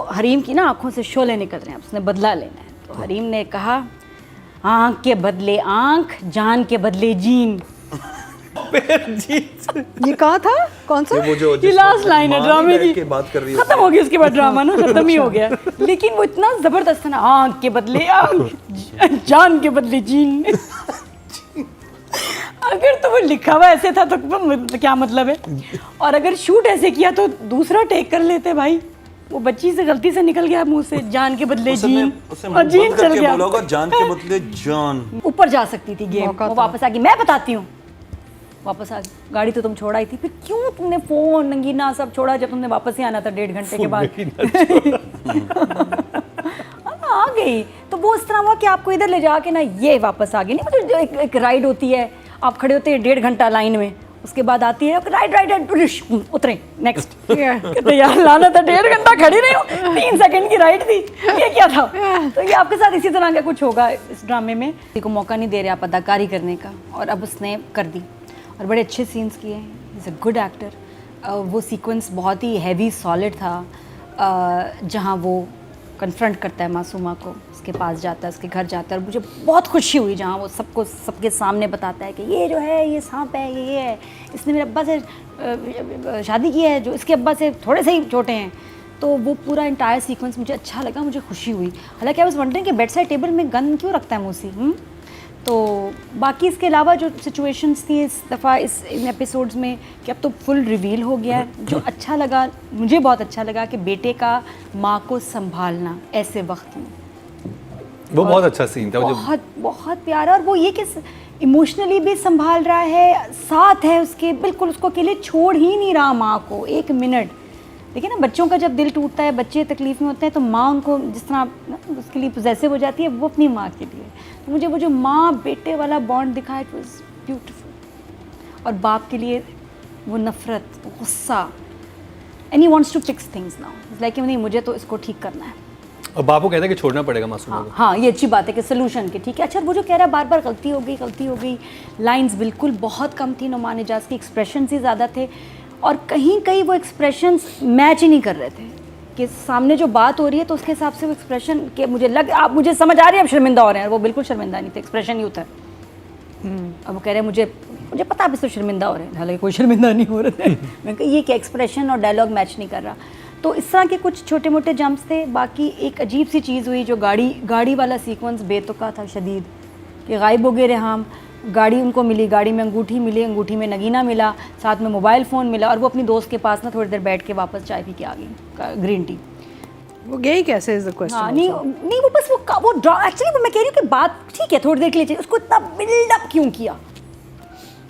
हरीम की ना आंखों से शोले निकल रहे हैं, उसने बदला लेना है। तो हरीम ने कहा, आंख के बदले आंख, जान के बदले जीन। ये कहा था कौन सा? ये लास्ट लाइन है ड्रामे की। बात कर रही खत्म हो गया उसके बाद ड्रामा ना, खत्म ही हो गया। लेकिन वो इतना जबरदस्त था ना, आंख के बदले आंख, जान के बदले जीन। अगर तो वो लिखा हुआ ऐसे था तो क्या मतलब है। और अगर शूट ऐसे किया तो दूसरा टेक कर लेते भाई। वो बच्ची से गलती से निकल गया मुंह से, जान के बदले जीन, और जीन चल गया। बोला होगा जान के बदले जान। ऊपर जा सकती थी गेम, वो वापस आ गई। मैं बताती हूँ, वापस आ गई। गाड़ी तो तुम छोड़ा ही थी, फिर क्यों तुमने फोन नंगीना सब छोड़ा जब तुमने वापस ही आना था 1.5 घंटे के बाद। आ गई तो वो इस तरह हुआ कि आपको इधर ले जाके ना ये वापस आ गई। नहीं मतलब जो एक राइड होती है, आप खड़े होते हैं 1.5 घंटा लाइन में, उसके बाद आती है राइड उतरे नेक्स्ट। कहते यार लाना था, 1.5 घंटा खड़ी रही हूँ, 3 सेकंड की राइड थी, ये क्या था। तो ये आपके साथ इसी तरह का कुछ होगा इस ड्रामे में। किसी को मौका नहीं दे रहे आप अदाकारी करने का, और अब उसने कर दी और बड़े अच्छे सीन्स किए। Is a good actor. वो सीक्वेंस बहुत ही हैवी सॉलिड था, जहाँ वो कन्फ्रंट करता है मासूमा को, उसके पास जाता है, उसके घर जाता है। और मुझे बहुत खुशी हुई जहाँ वो सबको सबके सामने बताता है कि ये जो है ये सांप है, ये है, इसने मेरे अब्बा से शादी की है, जो इसके अब्बा से थोड़े से ही छोटे हैं। तो वो पूरा इंटायर सीक्वेंस मुझे अच्छा लगा, मुझे खुशी हुई। हालांकि आई वाज वंडरिंग कि बेड साइड टेबल में गन क्यों रखता है मूसी। तो बाकी इसके अलावा जो सिचुएशंस थी इस दफ़ा इन एपिसोड्स में, कि अब तो फुल रिवील हो गया है। जो अच्छा लगा, मुझे बहुत अच्छा लगा कि बेटे का माँ को संभालना ऐसे वक्त में, वो बहुत अच्छा सीन था। बहुत बहुत प्यारा। और वो ये कि इमोशनली भी संभाल रहा है, साथ है उसके, बिल्कुल उसको अकेले छोड़ ही नहीं रहा माँ को 1 मिनट। देखिए ना, बच्चों का जब दिल टूटता है, बच्चे तकलीफ में होते हैं, तो माँ उनको जिस तरह उसके लिए पोजेसिव हो जाती है, वो अपनी माँ के लिए। तो मुझे वो जो माँ बेटे वाला बॉन्ड दिखा, इट वाज ब्यूटीफुल। और बाप के लिए वो नफरत, गुस्सा, and he wants to fix things now. It's like नहीं, मुझे तो इसको ठीक करना है। और बापू कहता है कि छोड़ना पड़ेगा मासूमा को। हाँ, ये अच्छी बात है कि सोल्यूशन के, ठीक है। अच्छा, वो जो कह रहा है बार बार गलती हो गई, गलती हो गई, लाइंस बिल्कुल बहुत कम थी नुमान एजाज की, एक्सप्रेशंस ही ज़्यादा थे। और कहीं कहीं वो एक्सप्रेशंस मैच ही नहीं कर रहे थे कि सामने जो बात हो रही है तो उसके हिसाब से वो एक्सप्रेशन के मुझे समझ आ रही है, अब शर्मिंदा हो रहे हैं। वो बिल्कुल शर्मिंदा नहीं थे, एक्सप्रेशन ही उतर। अब वो कह रहे हैं मुझे पता है तो शर्मिंदा हो रहे हैं, हालांकि कोई शर्मिंदा नहीं हो रहे थे। मैं कहा ये क्या एक्सप्रेशन और डायलॉग मैच नहीं कर रहा। तो इस तरह के कुछ छोटे मोटे जंप्स थे। बाकी एक अजीब सी चीज़ हुई, जो गाड़ी वाला सीक्वेंस बेतुका था शदीद, कि गायब हो गए रेहाम। गाड़ी उनको मिली, गाड़ी में अंगूठी मिली, अंगूठी में नगीना मिला, साथ में मोबाइल फ़ोन मिला, और वो अपनी दोस्त के पास ना थोड़ी देर बैठ के वापस चाय पी के आ गई, ग्रीन टी। वो गई कैसे इज द क्वेश्चन। हाँ, नहीं वो बस वो एक्चुअली मैं कह रही हूँ कि बात ठीक है, थोड़ी देर के लिए चाहिए, उसको इतना बिल्डअप क्यों किया।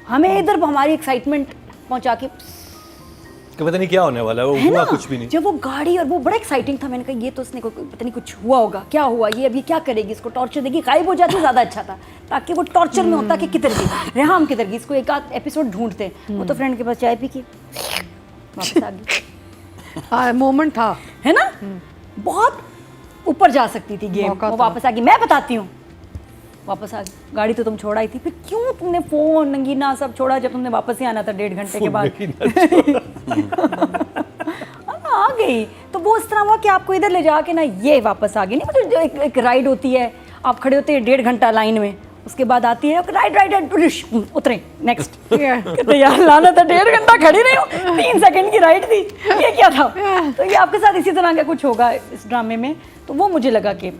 हमें इधर हमारी एक्साइटमेंट पहुँचा के कि पता नहीं क्या होने वाला है, वो हुआ कुछ भी नहीं। जब वो गाड़ी, और वो बड़ा एक्साइटिंग था, मैंने कहा ये तो उसने पता नहीं कुछ हुआ होगा, क्या हुआ, ये अभी क्या करेगी, इसको टॉर्चर देगी, गायब हो जाती ज़्यादा अच्छा था, ताकि वो टॉर्चर में होता कि किधर गई रेहाम, किधर गई, इसको एक आध एपिसोड ढूंढते। वो तो फ्रेंड के पास चाय पी के वापस आ गई। हाँ, मोमेंट था, है ना, बहुत ऊपर जा सकती थी गेम, वो वापस आ गई। मैं बताती हूँ, वापस आ गई। गाड़ी तो तुम छोड़ा ही थी, फिर क्यों तुमने फोन नंगीना सब छोड़ा जब तुमने वापस ही आना था 1.5 घंटे के बाद। आ गई तो वो इस तरह हुआ कि आपको इधर ले जाके ना ये वापस आ गई। नहीं मतलब जो एक राइड होती है, आप खड़े होते हैं 1.5 घंटा लाइन में, उसके बाद आती है राइड उतरे नेक्स्ट। कहते यार लाना था, 1.5 घंटा खड़ी रही हूँ, 3 सेकंड की राइड थी, ये क्या था। तो ये आपके साथ इसी तरह का कुछ होगा इस ड्रामे में। तो वो मुझे लगा कि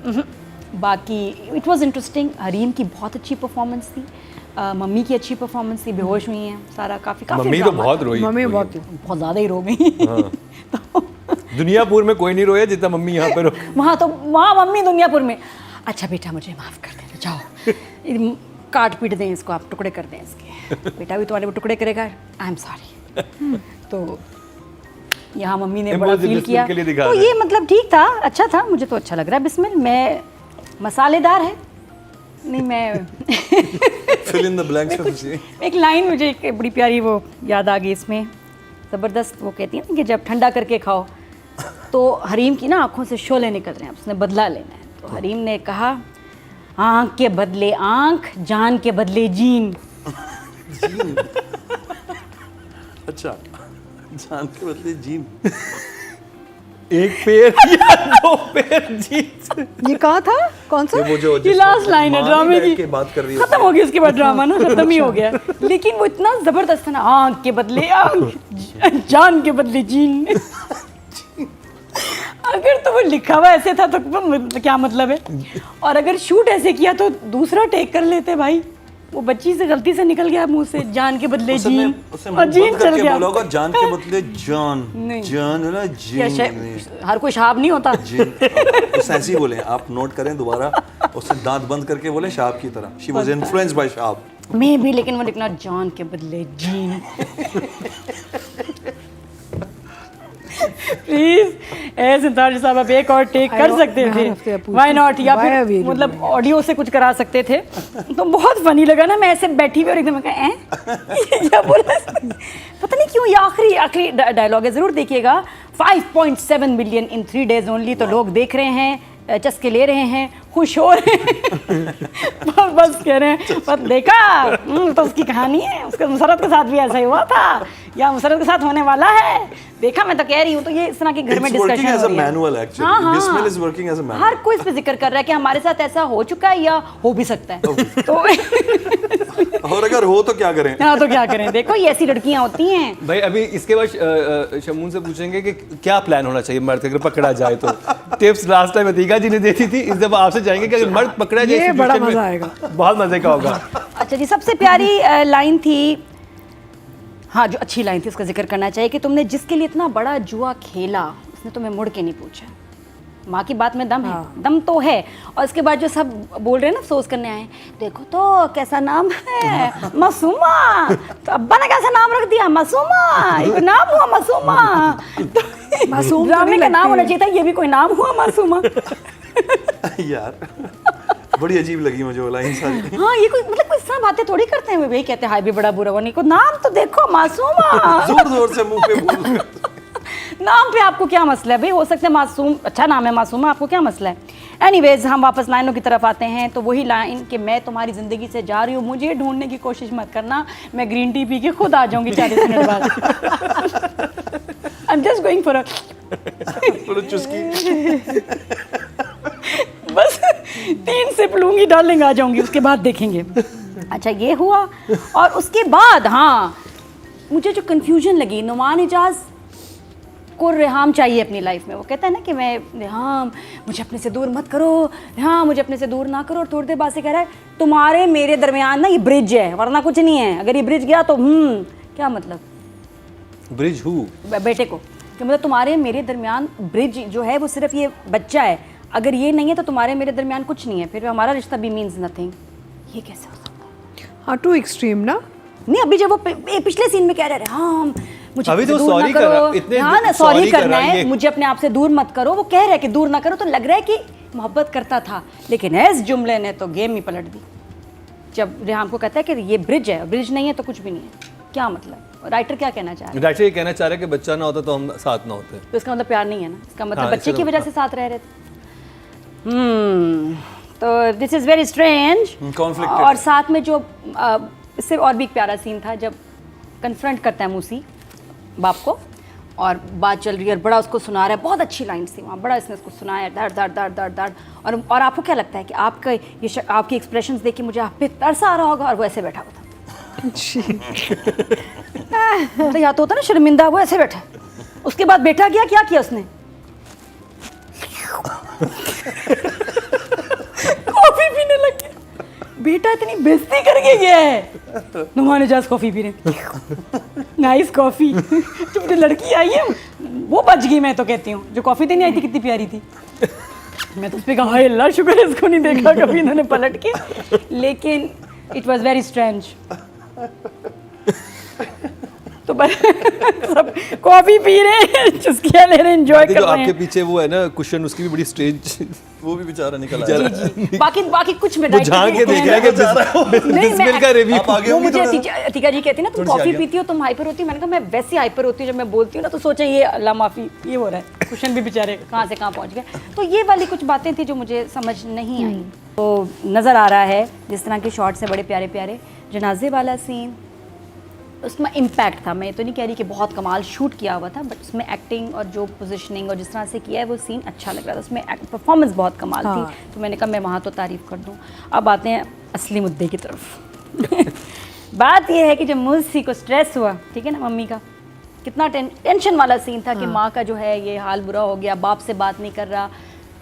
बाकी इट वाज इंटरेस्टिंग। हरीम की बहुत अच्छी परफॉर्मेंस थी, मम्मी की अच्छी परफॉर्मेंस थी, बेहोश हुई हैं सारा, काफ़ी मम्मी तो बहुत रोई, मम्मी बहुत ज़्यादा ही रो गई। तो दुनियापुर में कोई नहीं रोया जितना मम्मी यहाँ पे रो। वहाँ तो वहाँ मम्मी दुनियापुर में, अच्छा बेटा मुझे माफ़ कर देना, जाओ काट पीट दें इसको, आप टुकड़े कर दें इसके, बेटा भी तुम्हारे वो टुकड़े करेगा, आई एम सॉरी। तो यहाँ मम्मी ने बड़ा फील किया। तो ये मतलब ठीक था, अच्छा था, मुझे तो अच्छा लग रहा है। बिस्मिल में मसालेदार है, नहीं मैं फिल इन द ब्लैंक्स। एक लाइन मुझे एक बड़ी प्यारी वो याद आ गई इसमें, ज़बरदस्त। वो कहती है ना कि जब ठंडा करके खाओ, तो हरीम की ना आंखों से शोले निकल रहे हैं, उसने बदला लेना है। तो हरीम ने कहा, आंख के बदले आंख, जान के बदले जीन। अच्छा, जान के बदले जीन। एक पैर या दो पैर जीन्स। ये कहाँ था? कौन सा? वो जो ये लास्ट लाइन है ड्रामे की। बात कर रही है खत्म हो गई उसके बाद ड्रामा ना, खत्म ही हो गया। लेकिन वो इतना जबरदस्त था ना, आंख के बदले आंख, जान के बदले जीन। अगर तो वो लिखा हुआ ऐसे था तो क्या मतलब है, और अगर शूट ऐसे किया तो दूसरा टेक कर लेते भाई। वो बच्ची से गलती से निकल गया मुंह से, जान के बदले जीन, और जीन चल गया। बोला होगा जान के बदले जान। नहीं। जान है ना, क्या जीन। हर कोई शाब नहीं होता। जीन उसे ऐसे ही बोले, आप नोट करें दोबारा, उससे दांत बंद करके बोले शाब की तरह। She was influenced by Shab. मैं भी, लेकिन वो लिखना जान के बदले जीन। प्लीज ऐसे ताज साहब आप एक और टेक कर सकते थे, व्हाई नॉट, या फिर मतलब ऑडियो से कुछ करा सकते थे। तो बहुत फनी लगा ना, मैं ऐसे बैठी हुई और एकदम क्या बोला पता नहीं क्यों। ये आखिरी डायलॉग है, जरूर देखिएगा। 5.7 मिलियन इन 3 days ओनली। तो लोग देख रहे हैं, चस्के ले रहे हैं, खुश हो रहे हैं। बस कह रहे हैं पर देखा तो उसकी कहानी है, उसका मुसरत के साथ भी ऐसा ही हुआ था, या मुसरत के साथ होने वाला है। देखा, मैं तो कह रही हूँ। तो ये इस तरह के घर में डिस्कशन हो रही है। Manual actually, Bismil is working as a manual. हर कोई इस पे जिक्र कर रहा है कि हमारे साथ ऐसा हो चुका है या हो भी सकता है। तो और अगर हो तो क्या करें? हाँ, तो क्या करें। देखो ये ऐसी लड़कियां होती हैं। भाई अभी इसके बाद शमून से पूछेंगे कि क्या प्लान होना चाहिए मर्द अगर पकड़ा जाए तो। टिप्स लास्ट टाइम अतीका जी ने दी थी, इस दफा आपसे जाएंगे कि अगर मर्द पकड़ा जाए, ये बड़ा मजा आएगा, बहुत मजे का होगा। अच्छा जी, सबसे प्यारी लाइन थी, हाँ जो अच्छी लाइन थी उसका जिक्र करना चाहिए कि तुमने जिसके लिए इतना बड़ा जुआ खेला उसने तुम्हें मुड़ के नहीं पूछा। माँ की बात में दम है, दम तो है। और इसके बाद जो सब बोल रहे हैं ना, अफसोस करने आए, देखो तो कैसा नाम है, मासूमा। तो अब्बा ने कैसा नाम रख दिया, मासूमा। एक नाम हुआ मासूमा। तो मासूम ड्रामे का नाम होना चाहिए था, ये भी कोई नाम हुआ मासूमा। यार बड़ी अजीब लगी मुझे वो लाइन सारी। हाँ, ये कोई मतलब कोई सब बातें थोड़ी करते हैं। वही कहते हैं हाय भी बड़ा बुरा होने को, नाम तो देखो मासूमा। जोर जोर से मुंह पे बोल। नाम पे आपको क्या मसला है भाई? हो सकता है मासूम, अच्छा नाम है मासूमा, आपको क्या मसला है? एनीवेज, हम वापस लाइनों की तरफ आते हैं। तो वही लाइन कि मैं तुम्हारी ज़िंदगी से जा रही हूँ, मुझे ढूंढने की कोशिश मत करना, मैं ग्रीन टी पी के खुद आ जाऊंगी 40 मिनट बाद। I am just going for a चुस्की। बस 3 सिप लूंगी डार्लिंग, आ जाऊंगी, उसके बाद देखेंगे। अच्छा, ये हुआ। और उसके बाद हाँ, मुझे जो कन्फ्यूजन लगी, नुमान इजाज को रेहाम चाहिए अपनी लाइफ में। वो कहता है ना कि मैं रेहाम, मुझे अपने से दूर मत करो, रेहाम मुझे अपने से दूर ना करो। और थोड़ी देर बाद से कह रहा है तुम्हारे मेरे दरमियान ना ये ब्रिज है, वरना कुछ नहीं है। अगर ये ब्रिज गया तो क्या मतलब? Bridge who? बेटे को, कि मतलब तुम्हारे मेरे दरमियान ब्रिज जो है वो सिर्फ ये बच्चा है, अगर ये नहीं है तो तुम्हारे मेरे दरमियान कुछ नहीं है, फिर हमारा रिश्ता भी मीन्स नथिंग। ये कैसे हो सकता है? हाँ, टू एक्सट्रीम ना। नहीं, अभी जब वो पिछले सीन में कह रहे हाँ मुझे अभी तो दूर सॉरी ना करो, इतने हाँ ना, सॉरी सॉरी करना कर रहा है, मुझे अपने आप से दूर मत करो। वो कह रहा है कि दूर ना करो, तो लग रहा है कि मोहब्बत करता था। लेकिन इस जुमले ने तो गेम ही पलट दी। जब रेहाम को कहता है कि ये ब्रिज है, ब्रिज नहीं है तो कुछ भी नहीं है, क्या मतलब? राइटर क्या कहना चाह रहा है? राइटर ये कहना चाह रहा है कि बच्चा ना होता तो हम साथ ना होते। तो इसका मतलब प्यार नहीं है ना, इसका मतलब हाँ, बच्चे की वजह हाँ। से साथ रह रहे थे। तो this is very strange. Conflicted और है। साथ में जो इससे और भी एक प्यारा सीन था, जब कन्फ्रंट करता है मूसी बाप को और बात चल रही है और बड़ा उसको सुना रहा है। बहुत अच्छी लाइन थी वहाँ, बड़ा इसने उसको सुनाया, दर्द दर्द दर्द दर्द दर्द। और आपको क्या लगता है कि आपका ये आपकी एक्सप्रेशंस देख के मुझे आप पे तरस आ रहा होगा, और वो ऐसे बैठा हुआ था। तो या तो होता ना शर्मिंदा, वो ऐसे बैठा। उसके बाद बेटा गया, क्या किया उसने? कॉफी पीने लग गया। बेटा इतनी बेइज्जती करके गया है। नुमान इजाज कॉफी पी रहे, नाइस कॉफी। जो लड़की आई है वो बच गई, मैं तो कहती हूँ। जो कॉफी देने आई थी कितनी प्यारी थी। मैं तो उस पर कहा हाय अल्लाह, शुक्र है इसको नहीं देखा कभी इन्होंने पलट के। लेकिन इट वॉज वेरी स्ट्रेंज। तो सब कॉफी पी रहे हैं, चुस्कियां ले रहे हैं, एंजॉय कर जो रहे आपके हैं। पीछे वो है ना कुशन, उसकी भी बड़ी स्ट्रेंज, वो भी बेचारा निकल आया। जी जी, बाकी कुछ में वो झांक के देख रहा है कि बिस्मिल का रिव्यू। आप आगे वो होंगी मुझे थोड़ा। अतिका जी कहती है ना तुम थोड़ी सी कॉफी आगे। पीती हो, तुम हाइपर होती हो। मैंने कहा मैं वैसे हाइपर होती हूँ जब मैं बोलती हूँ ना, तो सोचा ये अल्लाह माफ़ी ये हो रहा है। कुशन भी बेचारे कहाँ से कहाँ पहुँच गए। तो ये वाली कुछ बातें थी जो मुझे समझ नहीं आई। तो नज़र आ रहा है जिस तरह के शॉट्स हैं बड़े प्यारे प्यारे। जनाजे वाला सीन उसमें इम्पैक्ट था। मैं तो नहीं कह रही कि बहुत कमाल शूट किया हुआ था, बट उसमें एक्टिंग और जो पोजीशनिंग और जिस तरह से किया है वो सीन अच्छा लग रहा था, उसमें परफॉर्मेंस बहुत कमाल हाँ। थी। तो मैंने कहा मैं वहाँ तो तारीफ़ कर दूँ। अब आते हैं असली मुद्दे की तरफ। बात यह है कि जब मूसी को स्ट्रेस हुआ, ठीक है ना, मम्मी का कितना टेंशन वाला सीन था कि माँ का जो है ये हाल बुरा हो गया, बाप से बात नहीं कर रहा,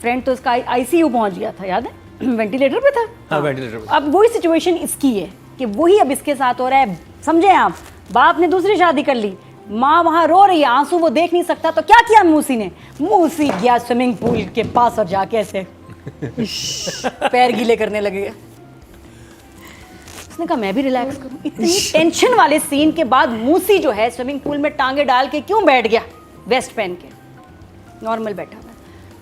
फ्रेंड तो उसका ICU पहुँच गया था, याद है, वेंटिलेटर पे था। हाँ, वेंटिलेटर पे। अब वही सिचुएशन इसकी है कि वही अब इसके साथ हो रहा है। समझे आप, बाप ने दूसरी शादी कर ली, माँ वहाँ रो रही है, आंसू वो देख नहीं सकता, तो क्या किया मूसी ने? मूसी गया स्विमिंग पूल के पास और जाके ऐसे पैर गीले करने लगे। उसने कहा मैं भी रिलैक्स करूं। इतनी टेंशन वाले सीन के बाद मूसी जो है स्विमिंग पूल में टांगे डाल के क्यों बैठ गया, वेस्ट पहन के, नॉर्मल बैठा हुआ है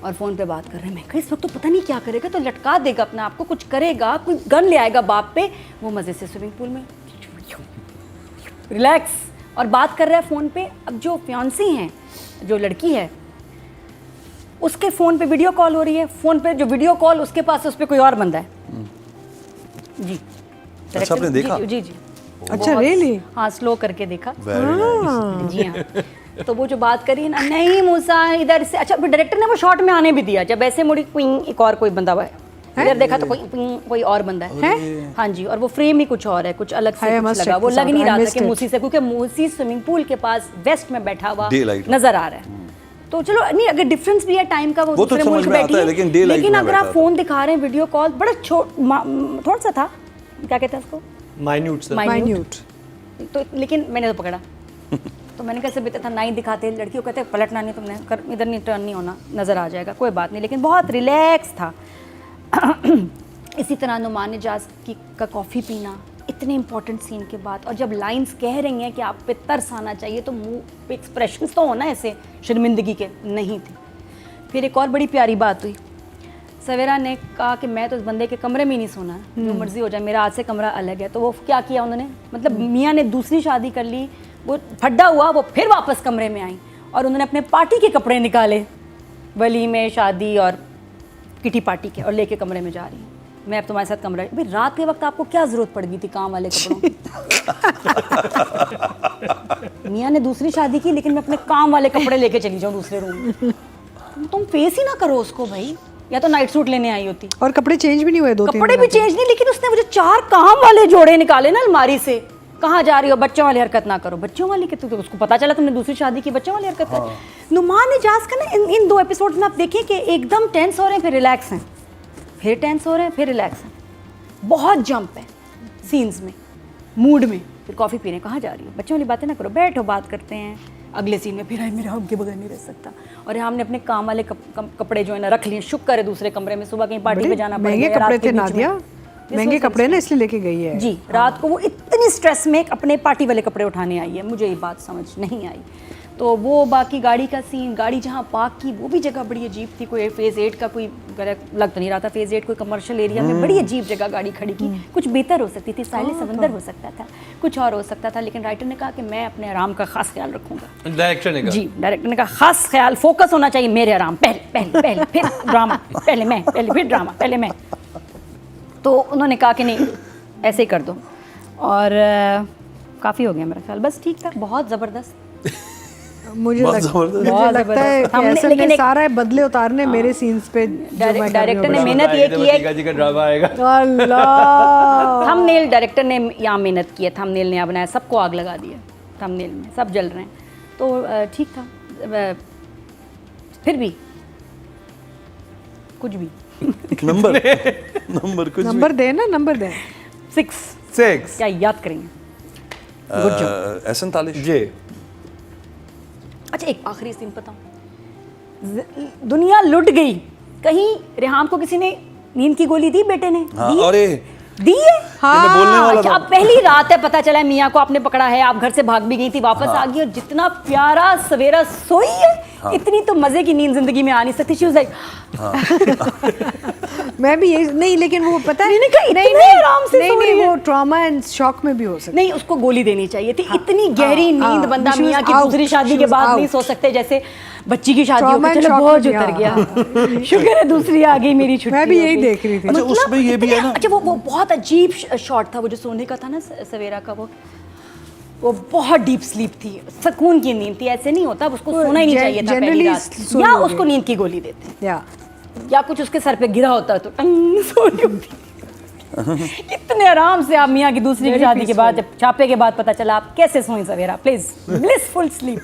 और फ़ोन पे बात कर रहे हैं। मैं कहा इस वक्त तो पता नहीं क्या करेगा, तो लटका देगा अपने आप को, कुछ करेगा, कोई गन ले आएगा बाप पे। वो मज़े से स्विमिंग पूल में रिलैक्स और बात कर रहा है फ़ोन पे। अब जो फियांसी हैं, जो लड़की है, उसके फ़ोन पे वीडियो कॉल हो रही है, फ़ोन पे जो वीडियो कॉल उसके पास है उस पर कोई और बंदा है। जी अच्छा, आपने देखा? जी जी। अच्छा, really? हाँ, स्लो करके देखा। Very nice. जी हाँ। तो वो जो बात करी ना, नहीं मूसा इधर से, अच्छा डायरेक्टर ने वो शॉट में आने भी दिया, जब ऐसे मुड़ी क्विंग एक और कोई बंदा हुआ है, इधर देखा तो कोई और बंदा है। हाँ जी, और वो फ्रेम ही कुछ और है, कुछ अलग से I कुछ must लगा, check वो this लग out. नहीं I रहा था missed कि it. मूसी से, क्योंकि मूसी स्विमिंग पूल के पास वेस्ट में बैठा हुआ Daylight में। नजर आ रहा है। तो चलो नहीं, अगर डिफरेंस भी है टाइम का, वो वो तो दूसरे समझ मुल्क में बैठी आता है, है, लेकिन daylight लेकिन में अगर बैठा आप था। फोन दिखा रहे हैं, वीडियो कॉल बड़ा थोड़ा सा था, क्या कहते हैं उसको, माइन्यूट सर। माइन्यूट। तो लेकिन मैंने तो पकड़ा। तो मैंने कैसे बेटा था, ना ही दिखाते, लड़कियों कहते पलटना नहीं, तुमने कर इधर नहीं, टर्न नहीं होना, नज़र आ जाएगा, कोई बात नहीं, लेकिन बहुत रिलैक्स था। इसी तरह नुमान इजाज़ की का कॉफ़ी पीना, इतने इंपॉर्टेंट सीन के बाद, और जब लाइंस कह रही हैं कि आप पे तरस आना चाहिए, तो मुंह पे एक्सप्रेशंस तो होना ऐसे शर्मिंदगी के, नहीं थे। फिर एक और बड़ी प्यारी बात हुई, सवेरा ने कहा कि मैं तो इस बंदे के कमरे में ही नहीं सोना है, जो मर्जी हो जाए, मेरा आज से कमरा अलग है। तो वो क्या किया उन्होंने, मतलब मियाँ ने दूसरी शादी कर ली, वो फड्डा हुआ, वो फिर वापस कमरे में आई और उन्होंने अपने पार्टी के कपड़े निकाले, वलीमे, शादी और किटी पार्टी के, और लेके कमरे में जा रही हूँ, मैं अब तुम्हारे साथ कमरा। भाई रात के वक्त आपको क्या ज़रूरत पड़ गई थी काम वाले कपड़ों की? मियाँ ने दूसरी शादी की, लेकिन मैं अपने काम वाले कपड़े लेके चली जाऊँ दूसरे रूम में। तुम फेस ही ना करो उसको भाई, या तो नाइट सूट लेने आई होती। और कपड़े चेंज भी नहीं हुए, 2-3 कपड़े भी चेंज नहीं, लेकिन उसने मुझे 4 काम वाले जोड़े निकाले ना अलमारी से। कहाँ जा रही हो, बच्चों वाली हरकत ना करो। बच्चों वाली के, तो उसको पता चला तुमने दूसरी शादी की, बच्चों वाली हरकत है। नुमान इजाज़ का ना इन 2 एपिसोड में आप देखिए कि एकदम टेंस हो रहे हैं, फिर रिलैक्स हैं, फिर टेंस हो रहे हैं, फिर रिलैक्स हैं, बहुत जंप है सीन्स में, मूड में। फिर कॉफ़ी पीने कहाँ जा रही हो, बच्चों वाली बातें ना करो, बैठो बात करते हैं। अगले सीन में फिर मेरा उनके बगैर नहीं रह सकता, और यहाँ हमने अपने काम वाले कपड़े जो है ना रख लिए, शुक्र है दूसरे कमरे में, सुबह कहीं पार्टी पे जाना पड़ महंगे गया, कपड़े रात के थे बीच नादिया, में। महंगे कपड़े ना, इसलिए लेके गई है। जी, रात को वो इतनी स्ट्रेस में अपने पार्टी वाले कपड़े उठाने आई है, मुझे ये बात समझ नहीं आई। तो वो बाकी गाड़ी का सीन, गाड़ी जहाँ पार्क की वो भी जगह बड़ी अजीब थी, कोई फेज़ 8 का कोई लग तो नहीं रहा था, फेज़ 8 कोई कमर्शियल एरिया में बड़ी अजीब जगह गाड़ी खड़ी की। कुछ बेहतर हो सकती थी, साहिल समंदर हो सकता था, कुछ और हो सकता था, लेकिन राइटर ने कहा कि मैं अपने आराम का खास ख्याल रखूंगा। डायरेक्टर ने कहा। जी, डायरेक्टर ने कहा खास ख्याल, फोकस होना चाहिए मेरे आराम, पहले फिर ड्रामा, पहले मैं, पहले फिर ड्रामा, पहले मैं। तो उन्होंने कहा कि नहीं ऐसे ही कर दो, और काफ़ी हो गया मेरा ख्याल, बस ठीक था, बहुत ज़बरदस्त। मुझे बहुत लगता जबरदस्त। है कि हमने- ऐसे लेकिन में एक- सारा बदले उतारने मेरे सीन्स पे, जो मैं कर रही हूँ। डायरेक्टर ने बड़ा। मेहनत ये की है, बटीका जी का ड्रामा आएगा। अल्लाह, थंबनेल डायरेक्टर ने यहाँ मेहनत की है, थंबनेल नया बनाया, सबको आग लगा दी है थंबनेल में, सब जल रहे हैं, तो ठीक था। फिर भी कुछ भी नंबर कुछ नंबर दे ना, नंबर दे। 6 क्या याद करेंगे। Good job. एहसन तालिश जी। अच्छा एक आखिरी सीन बताऊं, दुनिया लुट गई, कहीं रेहाम को किसी ने नींद की गोली दी, बेटे ने हाँ, दी है? अरे दी है। मैं बोलने वाला अच्छा, था। अब पहली रात है, पता चला है मियाँ को आपने पकड़ा है, आप घर से भाग भी गई थी, वापस आ गई, और जितना प्यारा सवेरा सोई है, इतनी तो मजे की नींद जिंदगी में आ नहीं सकती। शी वाज लाइक, मैं भी यही नहीं, लेकिन वो पता है, मैंने कहा इतने आराम से सो रही नहीं, है। वो ट्रॉमा एंड शॉक में भी हो सकता है। नहीं, उसको गोली देनी चाहिए थी, इतनी गहरी हाँ, नींद बंदा she was मियाँ की out, दूसरी शादी she के was बाद नहीं out. सो सकते, जैसे बच्ची की शादी हो Trauma गई, and चलो shock बोझ में, उतर हाँ। गया, शुक्र है दूसरी आ गई, मेरी छुट्टी मैं भी हो यही गई। देख रही थी। अच्छा, उसमें ये भी है ना। अच्छा वो बहुत अजीब शॉट था, वो जो सोने का था ना सवेरा का, वो वो बहुत डीप स्लीप थी, सुकून की नींद थी। ऐसे नहीं होता, उसको वो सोना ही नहीं चाहिए था पहली generally रात, सो या लोगे। उसको नींद की गोली देते, या या कुछ उसके सर पे गिरा होता तो टंग सो रही होती। कितने आराम से आप मियाँ की दूसरी की Very शादी के बाद, peaceful. जब छापे के बाद पता चला आप कैसे सोई सवेरा, प्लीज ब्लिसफुल स्लीप।